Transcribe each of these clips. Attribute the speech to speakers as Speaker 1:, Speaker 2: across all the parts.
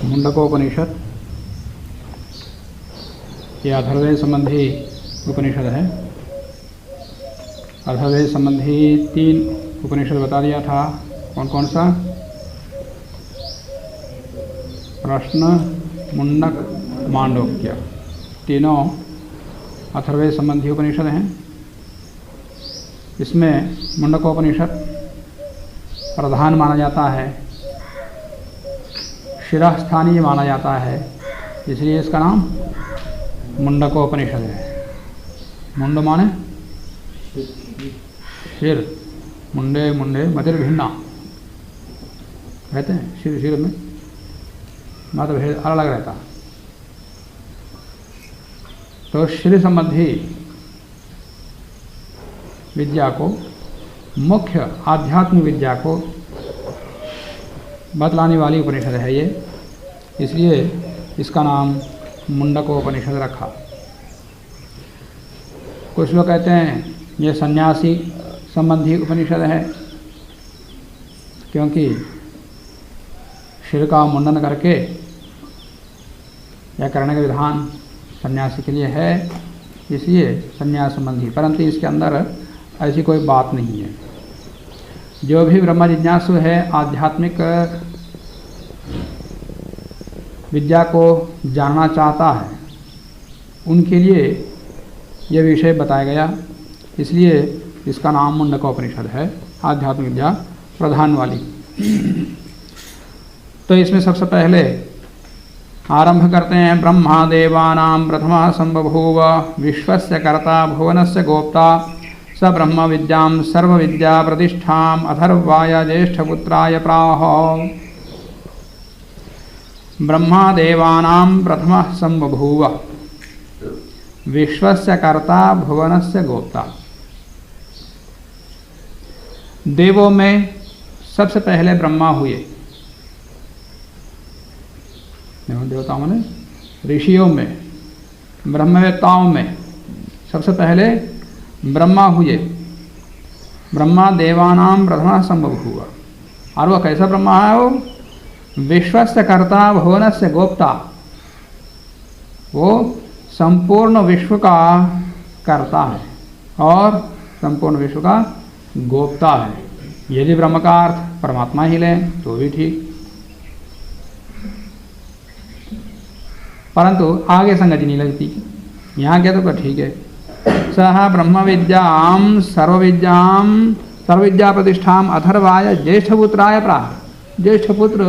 Speaker 1: मुंडकोपनिषद ये अथर्ववेद संबंधी उपनिषद है। अथर्ववेद संबंधी 3 उपनिषद बता दिया था। कौन कौन सा? प्रश्न, मुंडक, मांडव्य, तीनों अथर्ववेद संबंधी उपनिषद हैं। इसमें मुंडकोपनिषद प्रधान माना जाता है, शिरः स्थानीय माना जाता है, इसलिए इसका नाम मुंडकोपनिषद है। मुंड माने सिर, मुंडे मुंडे मतिर्भिन्ना कहते हैं। सिर सिर में मतभेद अलग रहता। तो श्री संबंधी विद्या को, मुख्य आध्यात्मिक विद्या को बतलाने वाली उपनिषद है ये, इसलिए इसका नाम मुंडकोपनिषद रखा। कुछ लोग कहते हैं ये सन्यासी संबंधी उपनिषद है, क्योंकि सिर का मुंडन करके या करने का विधान सन्यासी के लिए है, इसलिए सन्यास संबंधी। परंतु इसके अंदर ऐसी कोई बात नहीं है। जो भी ब्रह्म जिज्ञासु है, आध्यात्मिक विद्या को जानना चाहता है, उनके लिए यह विषय बताया गया, इसलिए इसका नाम मुंडकोपनिषद है, आध्यात्मिक विद्या प्रधान वाली। तो इसमें सबसे पहले आरंभ करते हैं। ब्रह्मा देवानां प्रथमः संबभूव, विश्वस्य कर्ता भुवनस्य गोप्ता, स ब्रह्म विद्यां सर्वविद्या प्रतिष्ठाम् अथर्वाय ज्येष्ठपुत्राय प्राह। ब्रह्मा देवानां प्रथमः संबभूव, विश्वस्य कर्ता भुवनस्य गोप्ता। देवों में सबसे पहले ब्रह्मा हुए। देवताओं में, ऋषियों में, ब्रह्मवेत्ताओं में सबसे पहले ब्रह्मा हुए। ब्रह्मा देवानां प्रथमः संबभूव। और वह कैसा ब्रह्मा है? वो विश्वस्य कर्ता भुवनस्य गोप्ता। वो संपूर्ण विश्व का कर्ता है और संपूर्ण विश्व का गोप्ता है। यदि ब्रह्म का अर्थ परमात्मा ही लें तो भी ठीक, परंतु आगे संगति नहीं लगती। यहाँ क्या तो ठीक है। सह ब्रह्म विद्यां सर्वविद्या प्रतिष्ठाम अथर्वाय ज्येष्ठपुत्राय प्राह। ज्येष्ठपुत्र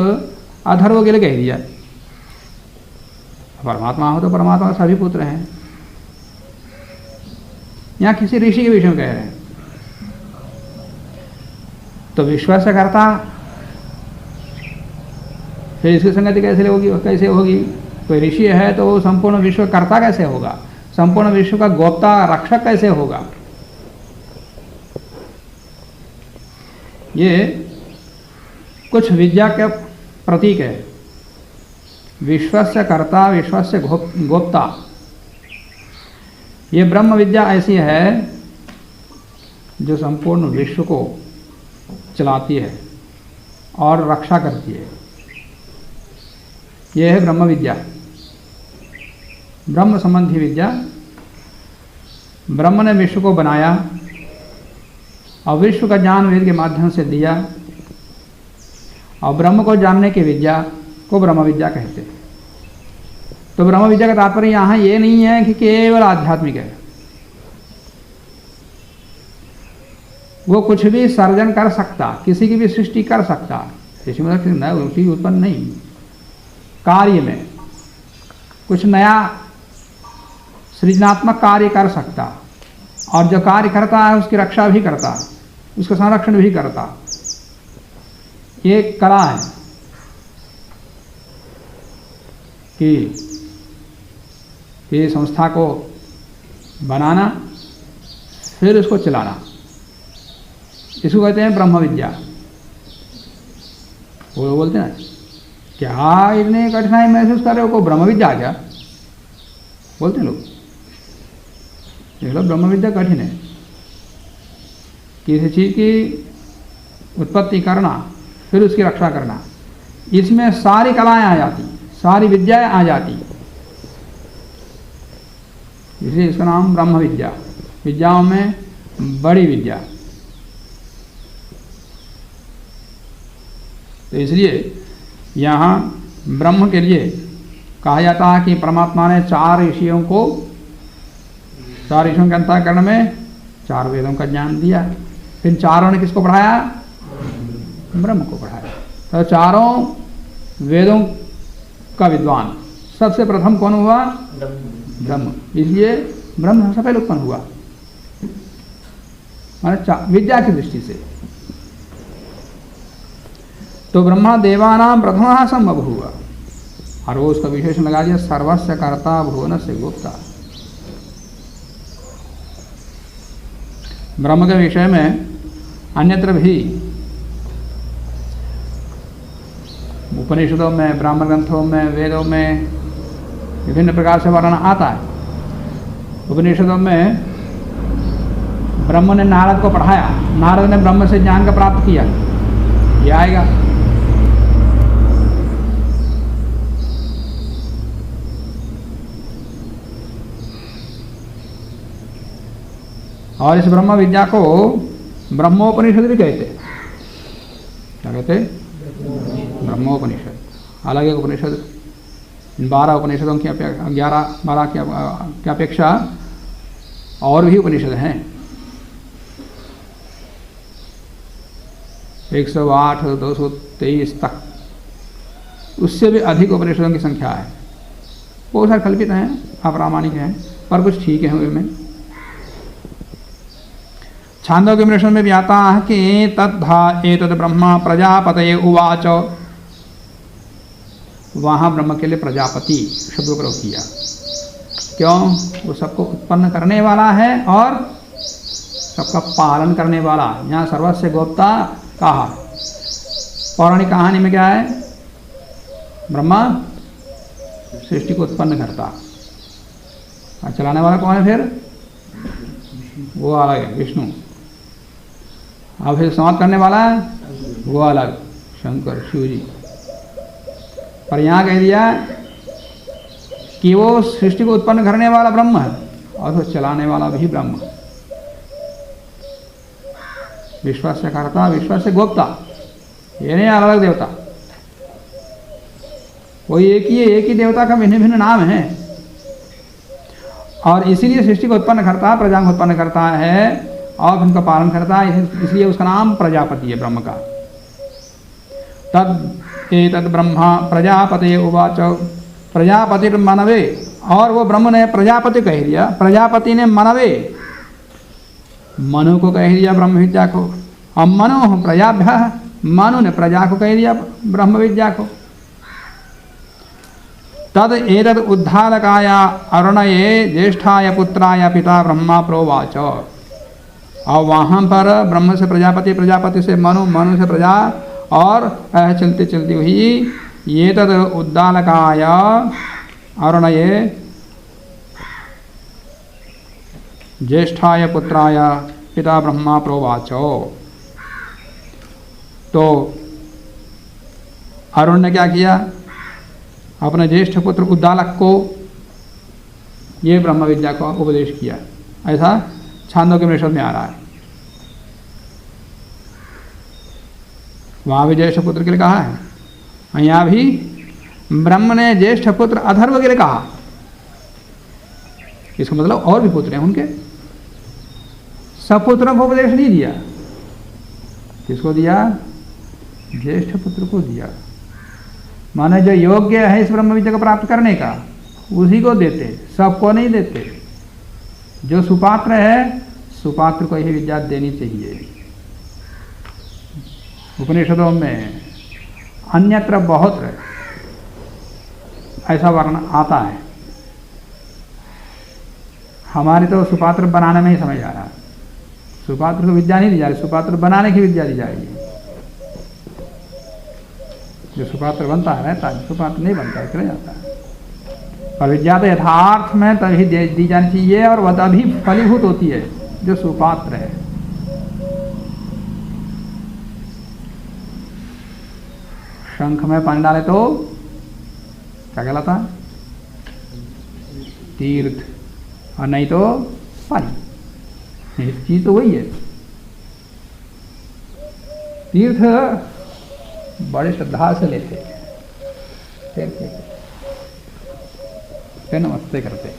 Speaker 1: अथर्व के लिए कह दिया। परमात्मा हो तो परमात्मा सभी पुत्र हैं। यहाँ किसी ऋषि के विषय में कह रहे हैं। तो विश्वास करता, फिर इसकी संगति कैसे होगी? कोई ऋषि है तो संपूर्ण विश्व कर्ता कैसे होगा? संपूर्ण विश्व का गोप्ता रक्षक कैसे होगा? ये कुछ विद्या के प्रतीक है। विश्वस्य कर्ता, विश्वस्य गोप्ता। ये ब्रह्म विद्या ऐसी है जो संपूर्ण विश्व को चलाती है और रक्षा करती है। यह है ब्रह्म विद्या, ब्रह्म संबंधी विद्या। ब्रह्म ने विश्व को बनाया और विश्व का ज्ञान वेद के माध्यम से दिया, और ब्रह्म को जानने की विद्या को ब्रह्म विद्या कहते हैं। तो ब्रह्म विद्या का तात्पर्य यहाँ ये नहीं है कि केवल आध्यात्मिक है। वो कुछ भी सर्जन कर सकता, किसी की भी सृष्टि कर सकता। ऋषि मतलब उसी उत्पन्न नहीं, कार्य में कुछ नया सृजनात्मक कार्य कर सकता, और जो कार्य करता है उसकी रक्षा भी करता, उसका संरक्षण भी करता। ये कला है कि ये संस्था को बनाना, फिर उसको चलाना, इसको कहते हैं ब्रह्म विद्या। वो लोग बोलते हैं क्या इतने कठिनाई महसूस कर रहे हो, को ब्रह्म विद्या क्या बोलते हैं लोग। ब्रह्म विद्या कठिन है। किसी चीज की उत्पत्ति करना, फिर उसकी रक्षा करना। इसमें सारी कलाएं आ जाती, सारी विद्याएं आ जाती, इसलिए इसका नाम ब्रह्म विद्या, विद्याओं में बड़ी विद्या। तो इसलिए यहाँ ब्रह्म के लिए कहा जाता है कि परमात्मा ने चार ऋषियों के अंतःकरण में 4 वेदों का ज्ञान दिया। फिर चारों ने किसको पढ़ाया? ब्रह्म को पढ़ाया। तो चारों वेदों का विद्वान सबसे प्रथम कौन हुआ? ब्रह्म। इसलिए ब्रह्म सबसे पहले उत्पन्न हुआ, माने विद्या की दृष्टि से। तो ब्रह्मा देवानां प्रथमः संभव हुआ, और वो उसका विशेषण लगा दिया सर्वस्य कर्ता भुवनस्य गोप्ता। ब्रह्म के विषय में अन्यत्र भी उपनिषदों में, ब्राह्मण ग्रंथों में, वेदों में विभिन्न प्रकार से वर्णन आता है। उपनिषदों में ब्रह्म ने नारद को पढ़ाया, नारद ने ब्रह्म से ज्ञान का प्राप्त किया, ये आएगा। और इस ब्रह्म विद्या को ब्रह्मोपनिषद भी कहते। क्या कहते? ब्रह्मोपनिषद। अलग एक उपनिषद, 12 उपनिषदों की 11-12 की अपेक्षा और भी उपनिषद हैं। 108, 223 तक, उससे भी अधिक उपनिषदों की संख्या है। वो सारे कल्पित हैं, अप्रामाणिक हैं, पर कुछ ठीक है उनमें। छांदोग्य उपनिषद में भी आता है कि तद्धा एतद् ब्रह्मा प्रजापतये उवाच। वहां ब्रह्म के लिए प्रजापति शब्द का प्रयोग किया। क्यों? वो सबको उत्पन्न करने वाला है और सबका पालन करने वाला। यहाँ सर्वस्य गोप्ता कहा। पौराणिक कहानी में क्या है? ब्रह्मा सृष्टि को उत्पन्न करता, और चलाने वाला कौन है? फिर वो अलग है, विष्णु। अब फिर समाप्त करने वाला वो अलग, शंकर, शिव जी। पर यहाँ कह दिया कि वो सृष्टि को उत्पन्न करने वाला ब्रह्म है और वो चलाने वाला भी ब्रह्म। विश्व से कर्ता, विश्व से गोप्ता, ये नहीं अलग देवता। वो एक ही देवता का भिन्न भिन्न नाम है, और इसीलिए सृष्टि को उत्पन्न करता है, प्रजा को उत्पन्न करता है और उनका पालन करता है। इसलिए उसका नाम प्रजापति है ब्रह्म का। तद एतद् ब्रह्मा प्रजापते उवाच। प्रजापति मनवे, और वो ब्रह्म ने प्रजापति कह दिया। प्रजापति ने मनवे, मनु को कह दिया ब्रह्म विद्या को। और मनु प्रजाभ्य, मनु ने प्रजा को कह दिया ब्रह्म विद्या को। तद एतद् उद्धालकाय अरुणये ज्येष्ठाय पुत्राय पिता ब्रह्मा प्रोवाच। और वहाँ पर ब्रह्म से प्रजापति, प्रजापति से मनु, मनु से प्रजा, और चलती चलती हुई ये तद उद्दालकाय अरुणये ज्येष्ठाय पुत्राय पिता ब्रह्मा प्रोवाच। तो अरुण ने क्या किया? अपने ज्येष्ठ पुत्र उद्दालक को ये ब्रह्म विद्या का उपदेश किया। ऐसा छांदोग्य उपनिषद में आ रहा है। वहां भी ज्येष्ठ पुत्र के लिए कहा है, यहाँ भी ब्रह्म ने ज्येष्ठ पुत्र अथर्व के लिए कहा। इसका मतलब और भी पुत्र हैं उनके, सब पुत्रों को उपदेश नहीं दिया। किसको दिया? ज्येष्ठ पुत्र को दिया। माने जो योग्य है इस ब्रह्म विद्या को प्राप्त करने का, उसी को देते, सबको नहीं देते। जो सुपात्र है, सुपात्र को यही विद्या देनी चाहिए। उपनिषदों में अन्यत्र बहुत ऐसा वर्णन आता है। हमारी तो सुपात्र बनाने में ही समझ आ रहा है। सुपात्र को विद्या नहीं दी जा रही, सुपात्र बनाने की विद्या दी जाएगी। जो सुपात्र बनता है रहता है, सुपात्र नहीं बनता है चला जाता है। पर विद्या तो यथार्थ में तभी दी जानी चाहिए, और वह तभी फलीभूत होती है जो सुपात्र है। शंख में पानी डाले तो क्या कहलाता? तीर्थ, और नहीं तो पानी। एक चीज तो वही है। तीर्थ बड़े श्रद्धा से लेते, फिर नमस्ते करते।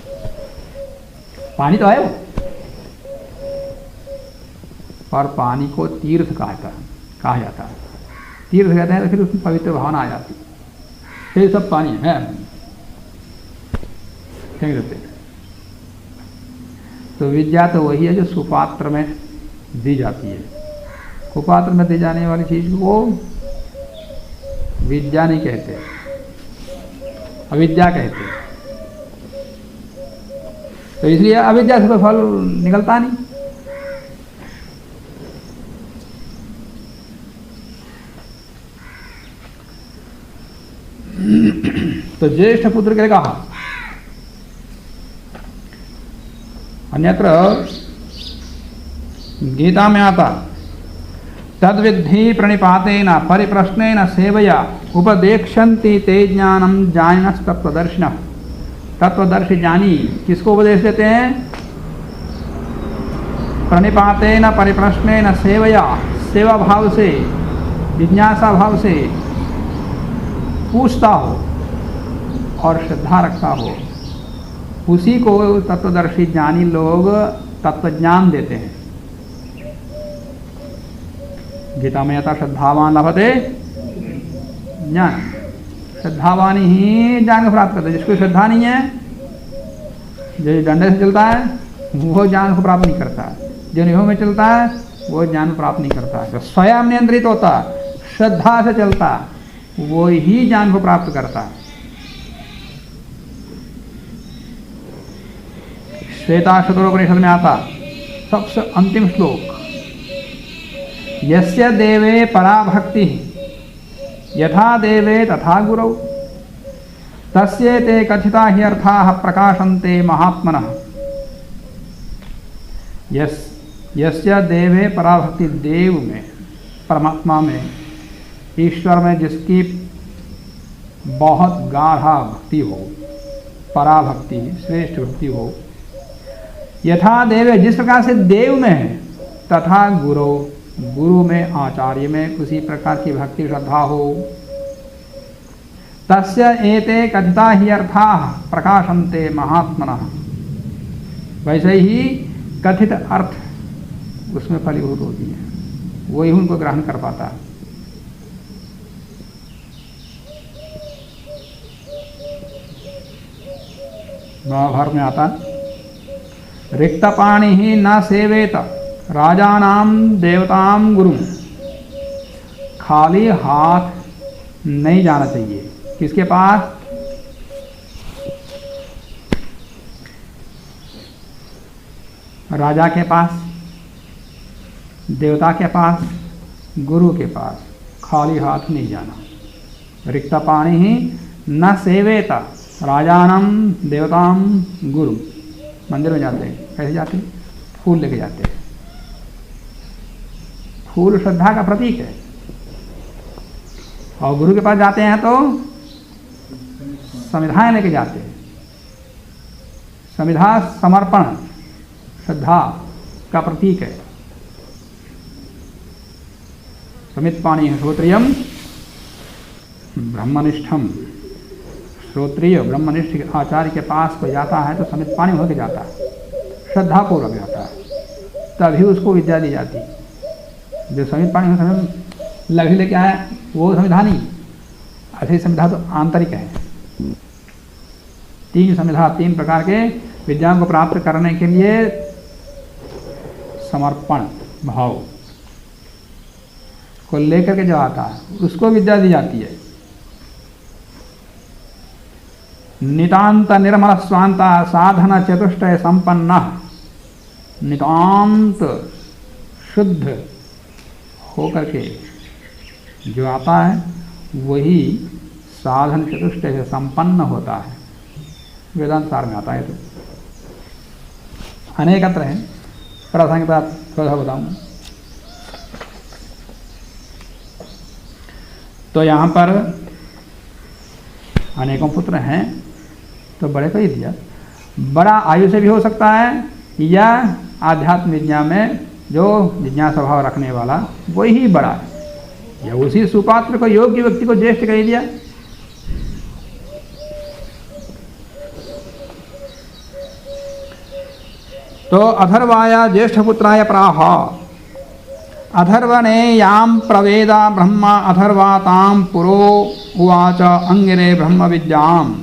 Speaker 1: पानी तो है वो, पर पानी को तीर्थ कहा जाता है। तीर्थ कहते हैं तो फिर उसमें पवित्र भावना आ जाती है। फिर सब पानी है फेंक देते। तो विद्या तो वही है जो सुपात्र में दी जाती है। कुपात्र में दी जाने वाली चीज को विद्या नहीं कहते, अविद्या कहते। तो इसलिए अविद्या से कोई फल निकलता नहीं। तो ज्येष्ठ पुत्र के लिए कहा। अन्यत्र गीता में आता तद्विद्धि प्रणिपातेन परिप्रश्नेन सेवया उपदेक्षन्ति ते ज्ञानम जानिनस् तत्वदर्शिनः। तत्वदर्शी ज्ञानी किसको उपदेश देते हैं? प्रणिपातेन परिप्रश्नेन सेवया, सेवा भाव से, जिज्ञासा भाव से पूछता हो और श्रद्धा रखता हो, उसी को तत्वदर्शी ज्ञानी लोग तत्वज्ञान देते हैं। गीता में आता श्रद्धावान लभते ज्ञान। श्रद्धावान ही ज्ञान को प्राप्त करते। जिसको श्रद्धा नहीं है, जो डंडे से चलता है वो ज्ञान को प्राप्त नहीं करता। जो नियमों में चलता है वो ज्ञान प्राप्त नहीं करता। जो स्वयं नियंत्रित होता, श्रद्धा से चलता, वो ही ज्ञान को प्राप्त करता है। श्वेताश्वतरोपनिषद में आता सबसे अंतिम श्लोक, यस्य देवे परा भक्ति यथा देवे तथा गुरौ तस्ये ते कथिता हि अर्थाः प्रकाशन्ते महात्मनः। यस्य देवे परा भक्ति, देव में, परमात्मा में, ईश्वर में जिसकी बहुत गाढ़ा भक्ति हो, परा भक्ति, श्रेष्ठ भक्ति हो, यथा देवे जिस प्रकार से देव में है, तथा गुरु, गुरु में, आचार्य में उसी प्रकार की भक्ति श्रद्धा हो, तस्य एते कथिता ही अर्थाः प्रकाशन्ते महात्मनः। वैसे ही कथित अर्थ उसमें फलीभूत होती है, वही उनको ग्रहण कर पाता है। महाभारत में आता रिक्तपाणि ही न सेवेत राजानाम देवताम गुरु। खाली हाथ नहीं जाना चाहिए किसके पास? राजा के पास, देवता के पास, गुरु के पास खाली हाथ नहीं जाना। रिक्तपाणि ही न सेवेत राजानम देवताम गुरु। मंदिर में जाते हैं, कैसे जाते हैं? फूल लेके जाते हैं। फूल श्रद्धा का प्रतीक है। और गुरु के पास जाते हैं तो समिधाएं लेके जाते हैं। समिधा समर्पण श्रद्धा का प्रतीक है। समित पाणी है श्रोत्रियम ब्रह्मनिष्ठम। श्रोत्रिय ब्रह्मनिष्ठ आचार्य के पास कोई जाता है तो समित पानी होकर जाता है, श्रद्धापूर्वक जाता है, तभी उसको विद्या दी जाती है। जो समित पानी हो समय लभी लेके आया वो समिधा नहीं, ऐसी समिधा तो आंतरिक है। तीन समिधा, तीन प्रकार के विद्याओं को प्राप्त करने के लिए समर्पण भाव को लेकर के जो आता है उसको विद्या दी जाती है। नितांत निर्मल स्वांता साधन चतुष्टय संपन्न। नितांत शुद्ध होकर के जो आता है वही साधन चतुष्टय से संपन्न होता है। वेदांत सार में आता है। तो अनेकत्र है, प्रासंगिक बात थोड़ा बताऊंगा। तो यहाँ पर अनेकों पुत्र हैं तो बड़े को ही दिया। बड़ा आयु से भी हो सकता है या आध्यात्म विज्ञान में जो जिज्ञासा स्वभाव रखने वाला वही ही बड़ा है, या उसी सुपात्र को योग्य व्यक्ति को ज्येष्ठ कह दिया। तो अथर्वाया ज्येष्ठ पुत्राय प्राह अथर्वणे याम प्रवेदा ब्रह्मा अथर्वाताम पुरो उवाच अंगिरे ब्रह्म विद्याम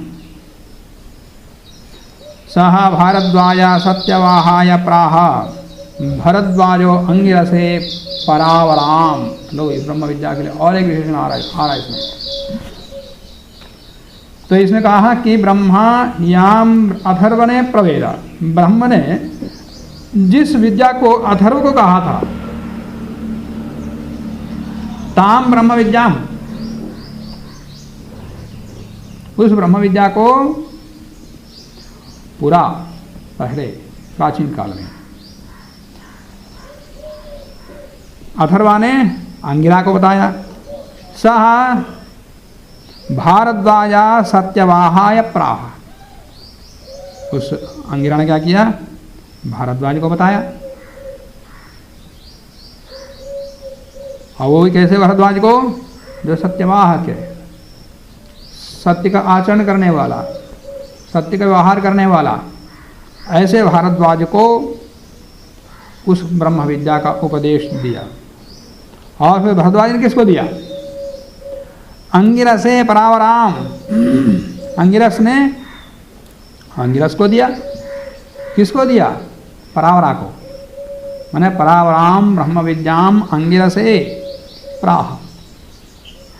Speaker 1: सह भारद्वाज सत्यवाहाय प्राह भरद्वाजो अंगिरसे परावराम। लो ब्रह्म विद्या के लिए और एक विशेषण आ रहा है इसमें। तो इसमें कहा कि ब्रह्मा याम अथर्व ने प्रवेदा, ब्रह्म ने जिस विद्या को अथर्व को कहा था ताम ब्रह्म विद्याम, उस ब्रह्म विद्या को पूरा पहले प्राचीन काल में अथर्वा ने अंगिरा को बताया। सह भारद्वाजा सत्यवाहाय प्राह, उस अंगिरा ने क्या किया, भारद्वाज को बताया। और वो भी कैसे, भारद्वाज को जो सत्यवाहक है, सत्य का आचरण करने वाला, सत्य का व्यवहार करने वाला, ऐसे भारद्वाज को उस ब्रह्म विद्या का उपदेश दिया। और फिर भारद्वाज ने किसको दिया, अंगिरसे परावराम, अंगिरस ने अंगिरस को दिया। किसको दिया, परावरा को, माने परावराम ब्रह्म विद्याम अंगिरसे प्राह,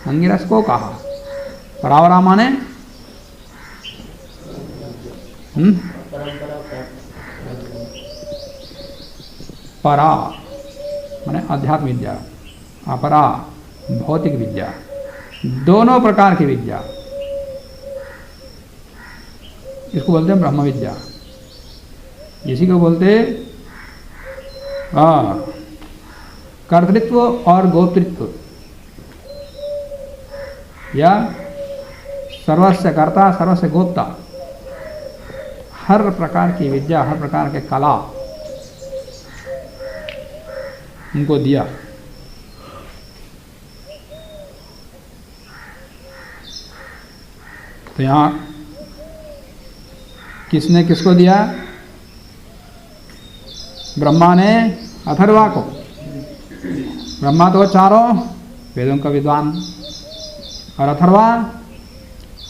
Speaker 1: अंगिरस को कहा। परावरा माने परा माने अध्यात्म विद्या, अपरा भौतिक विद्या, दोनों प्रकार की विद्या, इसको बोलते हैं ब्रह्म विद्या। इसी को बोलते कर्तृत्व और गोप्तृत्व, या सर्वस्य कर्ता सर्वस्य गोप्ता, हर प्रकार की विद्या, हर प्रकार के कला उनको दिया। तो यहाँ किसने किसको दिया, ब्रह्मा ने अथर्वा को। ब्रह्मा तो चारों वेदों का विद्वान, और अथर्वा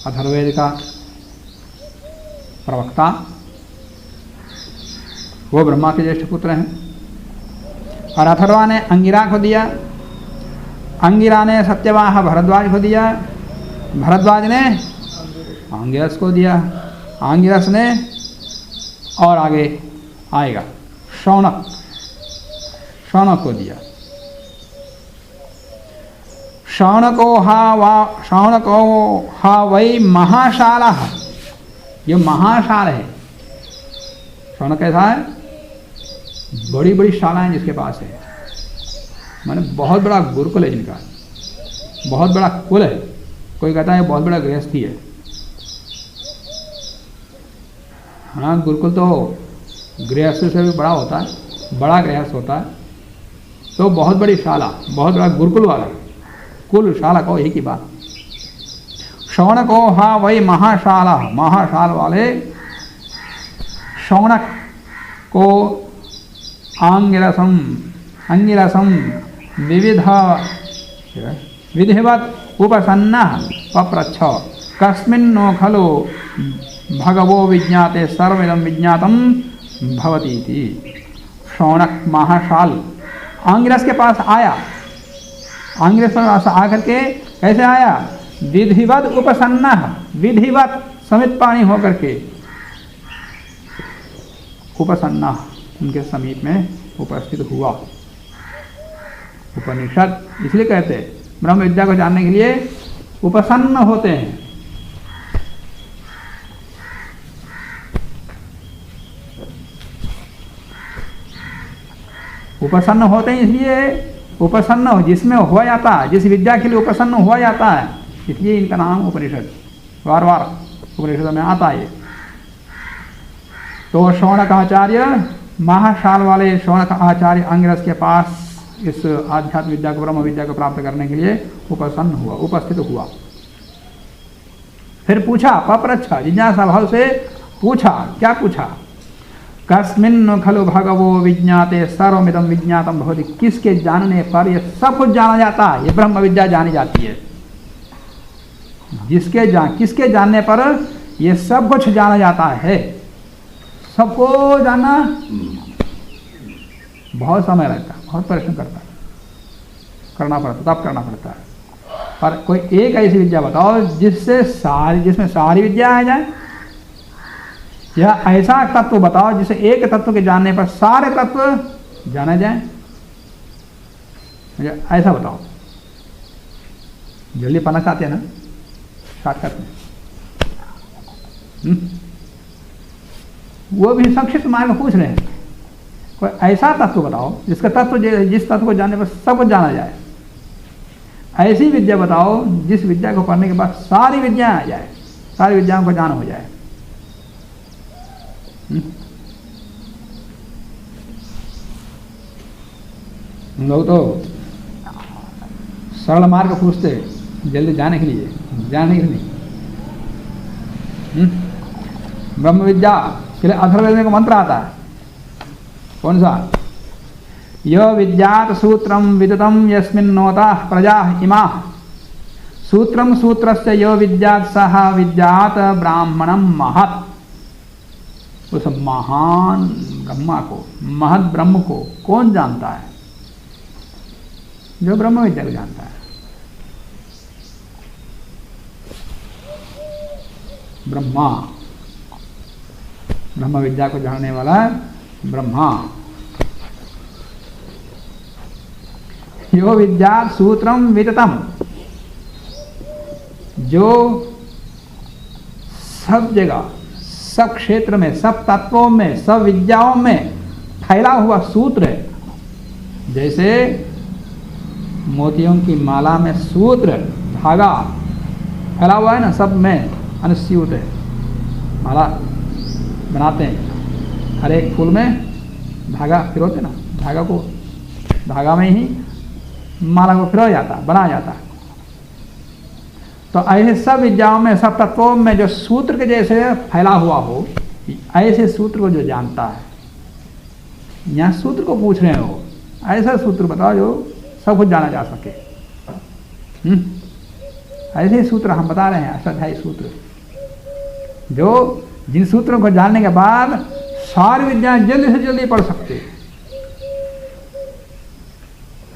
Speaker 1: अथर्ववेद का प्रवक्ता, वो ब्रह्मा के ज्येष्ठ पुत्र हैं। और अथर्वा ने अंगिरा को दिया, अंगिरा ने सत्यवाह भरद्वाज को दिया, भरद्वाज ने आंगिरस को दिया, आंगिरस ने और आगे आएगा शौनक, शौनक को दिया। शौनको हा वही महाशाला, ये महाशाल है। शौनक कैसा है, बड़ी बड़ी शालाएं जिसके पास है, माने बहुत बड़ा गुरुकुल है जिनका, बहुत बड़ा कुल है। कोई कहता है बहुत बड़ा गृहस्थी है। हाँ, गुरुकुल तो गृहस्थ से भी बड़ा होता है, बड़ा गृहस्थ होता है। तो बहुत बड़ी शाला, बहुत बड़ा गुरुकुल वाला कुल, शाला को एक ही बात। शौनक हा वही महाशाला, महाशाल वाले शौनक को आंगिरसम, अंगिरसम विधिवत उपसन्न पप्रच्छ कस्मिन्नो खलु भगवो विज्ञाते सर्वमिदं विज्ञातम भवती थी। शौनक महाशाल आंगिरस के पास आया, आंगिरस के पास आकर के कैसे आया, विधिवत उपसन्न, विधिवत समित पानी होकर के, उपसन्न उनके समीप में उपस्थित हुआ। उपनिषद इसलिए कहते हैं ब्रह्म विद्या को जानने के लिए उपसन्न होते हैं। उपसन्न होते हैं इसलिए उपसन्न हो, जिसमें हुआ जाता है, जिस विद्या के लिए उपसन्न हुआ जाता है, इसलिए इनका नाम उपनिषद। बार बार उपनिषद में आता है। तो शौनक आचार्य, महाशाल वाले शौनक आचार्य अंगिरस के पास इस आध्यात्म विद्या को, ब्रह्म विद्या को प्राप्त करने के लिए उपसन्न हुआ, उपस्थित हुआ। फिर पूछा, पप्रच्छ, जिज्ञासा भाव से पूछा। क्या पूछा? कस्मिन् खलु भगवो विज्ञाते सर्वमिदं विज्ञातम भवति। किसके जानने पर यह सब कुछ जाना जाता है, ये ब्रह्म विद्या जानी जाती है। किसके जानने पर यह सब कुछ जाना जाता है। सबको जानना बहुत समय लगता है, बहुत परिश्रम करना पड़ता, तब करना पड़ता है। पर कोई एक ऐसी विद्या बताओ जिसमें सारी विद्या आ जाए, या ऐसा तत्व बताओ जिसे एक तत्व के जानने पर सारे तत्व जाने जाए। ऐसा बताओ। जल्दी पढ़ना चाहते हैं ना, शॉर्टकट में। वो भी संक्षिप्त मार्ग में पूछ रहे हैं, कोई ऐसा तत्व बताओ जिस तत्व को जानने पर सब कुछ जाना जाए। ऐसी विद्या बताओ जिस विद्या को पढ़ने के बाद सारी विद्या आ जाए, सारी विद्याओं को ज्ञान हो जाए। लोग तो सरल मार्ग पूछते जल्दी जाने के लिए, जानने के लिए। ब्रह्म विद्या के लिए अथर्ववेद का मंत्र आता है। कौन सा? यो विद्यात सूत्रम विदितम यस्मिन्नोता प्रजा इमाः। सूत्रम सूत्रस्य यो विद्यात सह विद्यात ब्राह्मणम महत्। उस महान ब्रह्मा को, महत् ब्रह्म को कौन जानता है? जो ब्रह्म विद्या को जानता है। ब्रह्मा, ब्रह्म विद्या को जानने वाला ब्रह्मा। यो विद्यात सूत्रम विदितम, जो सब जगह, सब क्षेत्र में, सब तत्वों में, सब विद्याओं में फैला हुआ सूत्र है। जैसे मोतियों की माला में सूत्र, धागा फैला हुआ है ना, सब में अनुस्यूत है। माला बनाते हैं, हर एक फूल में धागा पिरोते ना, धागा में ही माला को पिरोया जाता, बनाया जाता। तो ऐसे सब विद्याओं में, सब तत्वों में जो सूत्र के जैसे फैला हुआ हो, ऐसे सूत्र को जो जानता है। यहाँ सूत्र को पूछ रहे हो, ऐसा सूत्र बताओ जो सब कुछ जाना जा सके। ऐसे सूत्र हम बता रहे हैं, अष्टाध्यायी सूत्र, जो जिन सूत्रों को जानने के बाद सारी विद्या जल्दी से जल्दी पढ़ सकते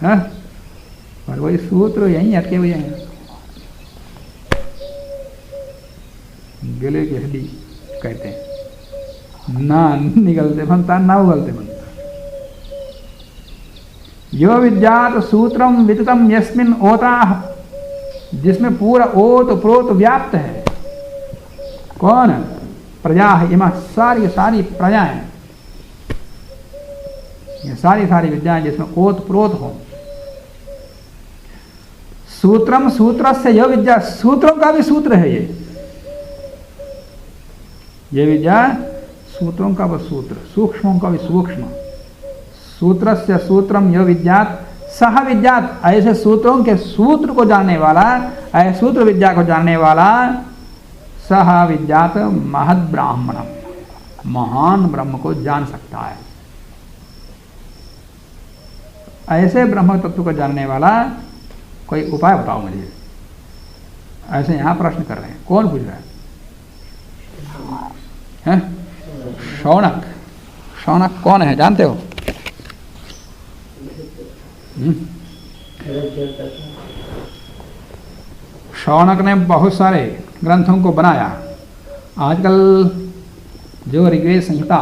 Speaker 1: हैं। पर वही सूत्र यहीं अटके हुए हैं। गले की हड्डी कहते हैं, ना निगलते बनता, ना उगलते बनता। यो विद्यात सूत्रम विदितम यस्मिन् ओताः, जिसमें पूरा ओत प्रोत व्याप्त है। कौन? प्रजा है। इमा सारी सारी प्रजाएं, ये सारी सारी विद्याएं जिसमें ओत प्रोत हो। सूत्रम सूत्रस्य यो विद्या, सूत्रों का भी सूत्र है ये विद्या, सूत्रों का भी सूत्र, सूक्ष्मों का भी सूक्ष्म। सूत्रस्य सूत्रम यो विद्यात सह विद्यात, ऐसे सूत्रों के सूत्र को जानने वाला, ऐसे सूत्र विद्या को जानने वाला, सह विद्यात महद ब्राह्मणम, महान ब्रह्म को जान सकता है। ऐसे ब्रह्म तत्व को जानने वाला कोई उपाय बताओ मुझे। ऐसे यहां प्रश्न कर रहे हैं। कौन पूछ रहा है? शौनक। शौनक कौन है जानते हो? शौनक ने बहुत सारे ग्रंथों को बनाया। आजकल जो ऋग्वेद संहिता,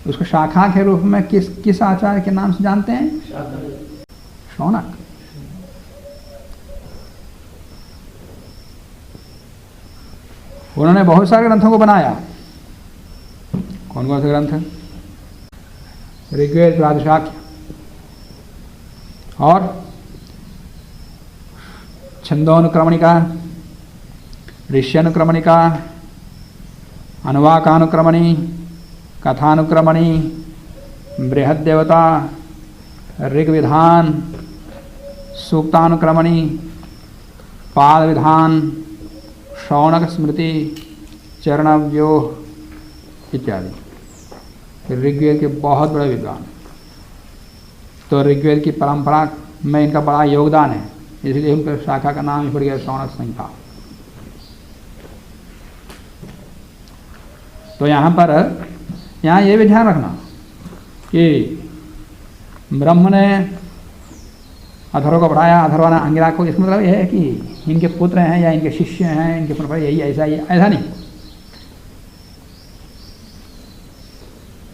Speaker 1: उसको शाखा के रूप में किस आचार्य के नाम से जानते हैं? शौनक। उन्होंने बहुत सारे ग्रंथों को बनाया। कौन कौन से ग्रंथ? ऋग्वेद, प्रादशाख्य, और छंदोनुक्रमणिका, ऋष्यानुक्रमणिका, अनुवाकानुक्रमणी, कथानुक्रमणी, बृहद्देवता, ऋग्विधान, सूक्तानुक्रमणी, पाद विधान, शौनक स्मृति, चरणव्यूह इत्यादि। ऋग्वेद के बहुत बड़े विद्वान। तो ऋग्वेद की परंपरा में इनका बड़ा योगदान है, इसलिए उनके शाखा का नाम ही पड़ गया शौनक संहिता। तो यहाँ ये भी ध्यान रखना कि ब्रह्म ने अथर्व को बढ़ाया, अथर्व ने अंगिरा को। इसका मतलब यह है कि इनके पुत्र हैं या इनके शिष्य हैं, इनके परंपरा यही ऐसा नहीं।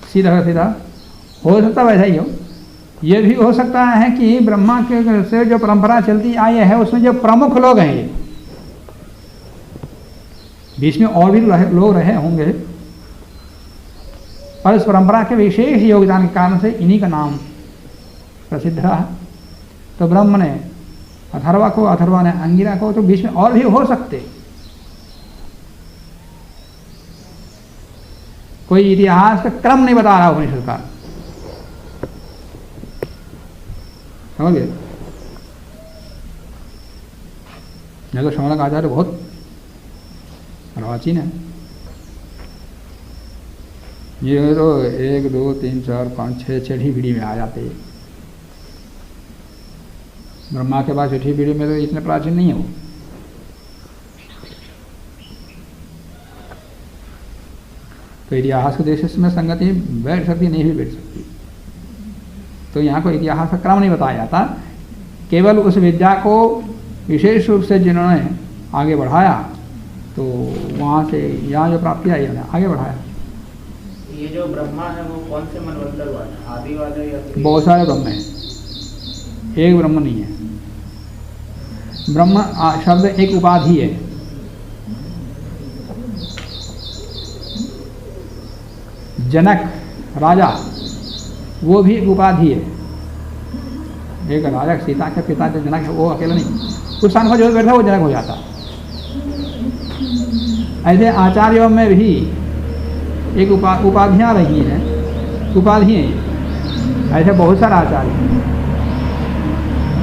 Speaker 1: सीधा सीधा हो सकता वैसा ही हो। ये भी हो सकता है कि ब्रह्मा के से जो परंपरा चलती आई है उसमें जो प्रमुख लोग हैं, ये बीच में और भी लोग रहे होंगे, पर इस परंपरा के विशेष योगदान के कारण से इन्हीं का नाम प्रसिद्ध रहा। तो ब्रह्म ने अथर्वा को, अथर्वा ने अंगिरा को, तो बीच में और भी हो सकते। कोई इतिहास का क्रम नहीं बता रहा उपनिषद का, समझ गए? नहीं तो शौनक आचार्य बहुत प्राचीन है। ये तो 1 2 3 4 5 6 छठी पीढ़ी में आ जाते हैं। ब्रह्मा के बाद छठी पीढ़ी में तो इतने प्राचीन नहीं है वो। तो इतिहास के देश में संगति बैठ सकती, नहीं भी बैठ सकती। तो यहाँ कोई इतिहास का क्रम नहीं बताया जाता, केवल उस विद्या को विशेष रूप से जिन्होंने आगे बढ़ाया, तो वहाँ से यहाँ जो प्राप्ति आई उन्हें आगे बढ़ाया।
Speaker 2: ये जो ब्रह्मा है वो कौन से मनवंतर वाले, आदि वाले या
Speaker 1: बहुत सारे ब्रह्म हैं, एक ब्रह्म नहीं है। ब्रह्म शब्द एक उपाधि है। जनक राजा वो भी एक उपाधि है। एक राजा सीता के पिता जो जनक है वो अकेला नहीं, कुछ स्थान पर जो बैठा वो जनक हो जाता। ऐसे आचार्यों में भी एक उपाधियाँ रही हैं, उपाधियाँ ऐसे बहुत सारे आचार्य।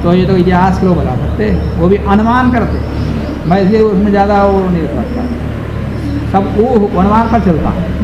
Speaker 1: तो ये तो इतिहास के लोग बता सकते, वो भी अनुमान करते। मैं इसलिए उसमें ज़्यादा वो नहीं रखता, सब वो अनुमान पर चलता है।